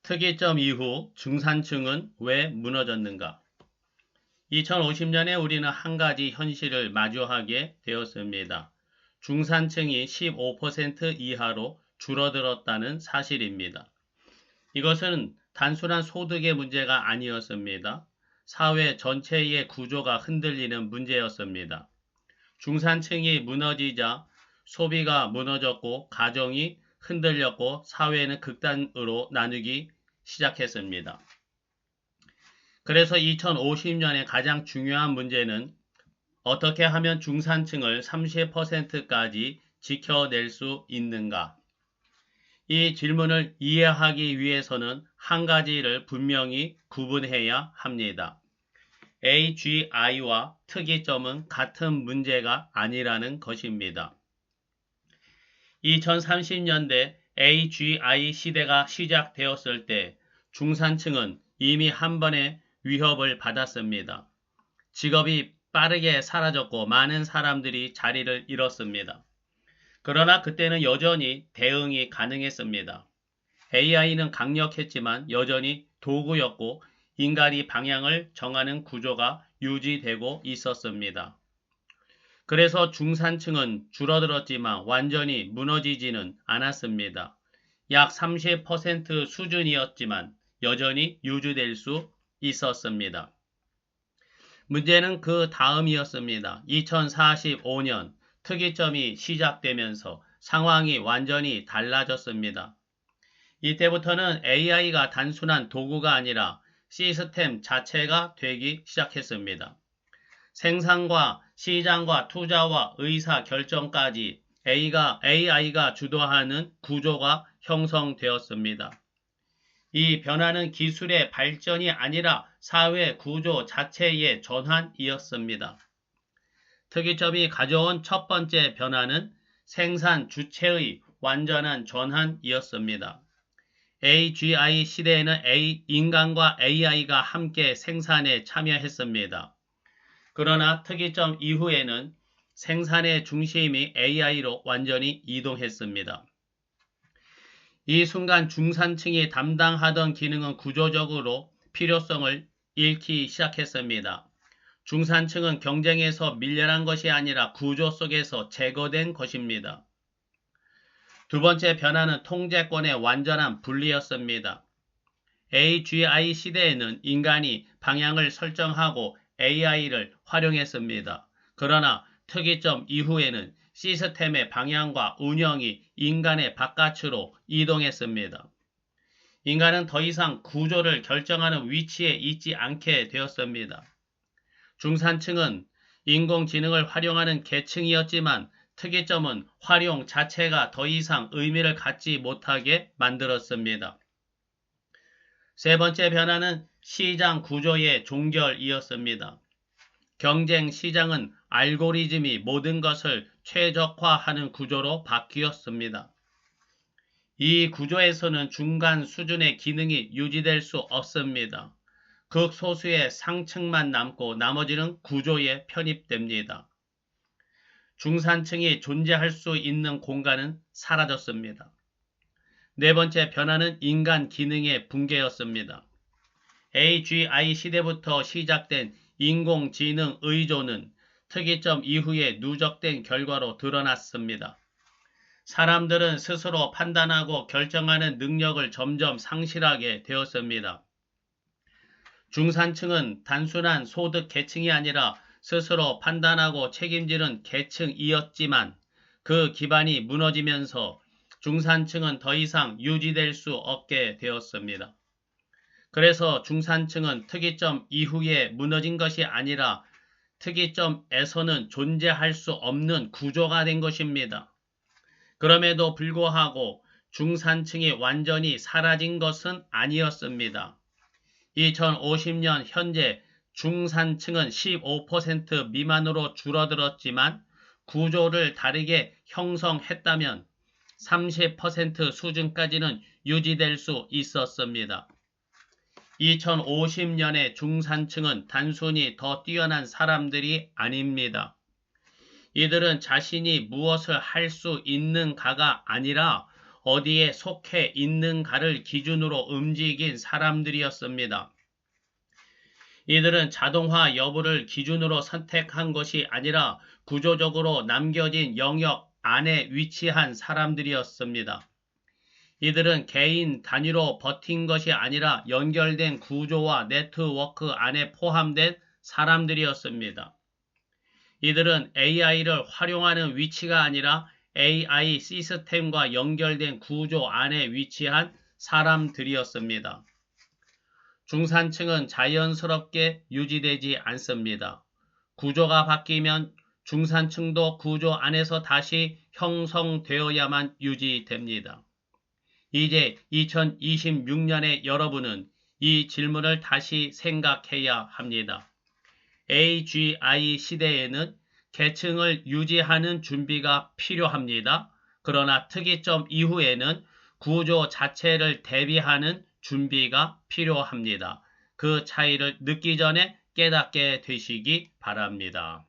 특이점 이후 중산층은 왜 무너졌는가? 2050년에 우리는 한 가지 현실을 마주하게 되었습니다. 중산층이 15% 이하로 줄어들었다는 사실입니다. 이것은 단순한 소득의 문제가 아니었습니다. 사회 전체의 구조가 흔들리는 문제였습니다. 중산층이 무너지자 소비가 무너졌고 가정이 흔들렸고 사회는 극단으로 나누기 시작했습니다. 그래서 2050년에 가장 중요한 문제는 어떻게 하면 중산층을 30%까지 지켜낼 수 있는가? 이 질문을 이해하기 위해서는 한 가지를 분명히 구분해야 합니다. AGI와 특이점은 같은 문제가 아니라는 것입니다. 2030년대 AGI 시대가 시작되었을 때 중산층은 이미 한 번의 위협을 받았습니다. 직업이 빠르게 사라졌고 많은 사람들이 자리를 잃었습니다. 그러나 그때는 여전히 대응이 가능했습니다. AI는 강력했지만 여전히 도구였고 인간이 방향을 정하는 구조가 유지되고 있었습니다. 그래서 중산층은 줄어들었지만 완전히 무너지지는 않았습니다. 약 30% 수준이었지만 여전히 유지될 수 있었습니다. 문제는 그 다음이었습니다. 2045년 특이점이 시작되면서 상황이 완전히 달라졌습니다. 이때부터는 AI가 단순한 도구가 아니라 시스템 자체가 되기 시작했습니다. 생산과 시장과 투자와 의사 결정까지 AI가 주도하는 구조가 형성되었습니다. 이 변화는 기술의 발전이 아니라 사회 구조 자체의 전환이었습니다. 특이점이 가져온 첫 번째 변화는 생산 주체의 완전한 전환이었습니다. AGI 시대에는 인간과 AI가 함께 생산에 참여했습니다. 그러나 특이점 이후에는 생산의 중심이 AI로 완전히 이동했습니다. 이 순간 중산층이 담당하던 기능은 구조적으로 필요성을 잃기 시작했습니다. 중산층은 경쟁에서 밀려난 것이 아니라 구조 속에서 제거된 것입니다. 두 번째 변화는 통제권의 완전한 분리였습니다. AGI 시대에는 인간이 방향을 설정하고 AI를 활용했습니다. 그러나 특이점 이후에는 시스템의 방향과 운영이 인간의 바깥으로 이동했습니다. 인간은 더 이상 구조를 결정하는 위치에 있지 않게 되었습니다. 중산층은 인공지능을 활용하는 계층이었지만 특이점은 활용 자체가 더 이상 의미를 갖지 못하게 만들었습니다. 세 번째 변화는 시장 구조의 종결이었습니다. 경쟁 시장은 알고리즘이 모든 것을 최적화하는 구조로 바뀌었습니다. 이 구조에서는 중간 수준의 기능이 유지될 수 없습니다. 극소수의 상층만 남고 나머지는 구조에 편입됩니다. 중산층이 존재할 수 있는 공간은 사라졌습니다. 네 번째 변화는 인간 기능의 붕괴였습니다. AGI 시대부터 시작된 인공지능 의존은 특이점 이후에 누적된 결과로 드러났습니다. 사람들은 스스로 판단하고 결정하는 능력을 점점 상실하게 되었습니다. 중산층은 단순한 소득 계층이 아니라 스스로 판단하고 책임지는 계층이었지만 그 기반이 무너지면서 중산층은 더 이상 유지될 수 없게 되었습니다. 그래서 중산층은 특이점 이후에 무너진 것이 아니라 특이점에서는 존재할 수 없는 구조가 된 것입니다. 그럼에도 불구하고 중산층이 완전히 사라진 것은 아니었습니다. 2050년 현재 중산층은 15% 미만으로 줄어들었지만 구조를 다르게 형성했다면 30% 수준까지는 유지될 수 있었습니다. 2050년의 중산층은 단순히 더 뛰어난 사람들이 아닙니다. 이들은 자신이 무엇을 할 수 있는가가 아니라 어디에 속해 있는가를 기준으로 움직인 사람들이었습니다. 이들은 자동화 여부를 기준으로 선택한 것이 아니라 구조적으로 남겨진 영역 안에 위치한 사람들이었습니다. 이들은 개인 단위로 버틴 것이 아니라 연결된 구조와 네트워크 안에 포함된 사람들이었습니다. 이들은 AI를 활용하는 위치가 아니라 AI 시스템과 연결된 구조 안에 위치한 사람들이었습니다. 중산층은 자연스럽게 유지되지 않습니다. 구조가 바뀌면 중산층도 구조 안에서 다시 형성되어야만 유지됩니다. 이제 2026년에 여러분은 이 질문을 다시 생각해야 합니다. AGI 시대에는 계층을 유지하는 준비가 필요합니다. 그러나 특이점 이후에는 구조 자체를 대비하는 준비가 필요합니다. 그 차이를 늦기 전에 깨닫게 되시기 바랍니다.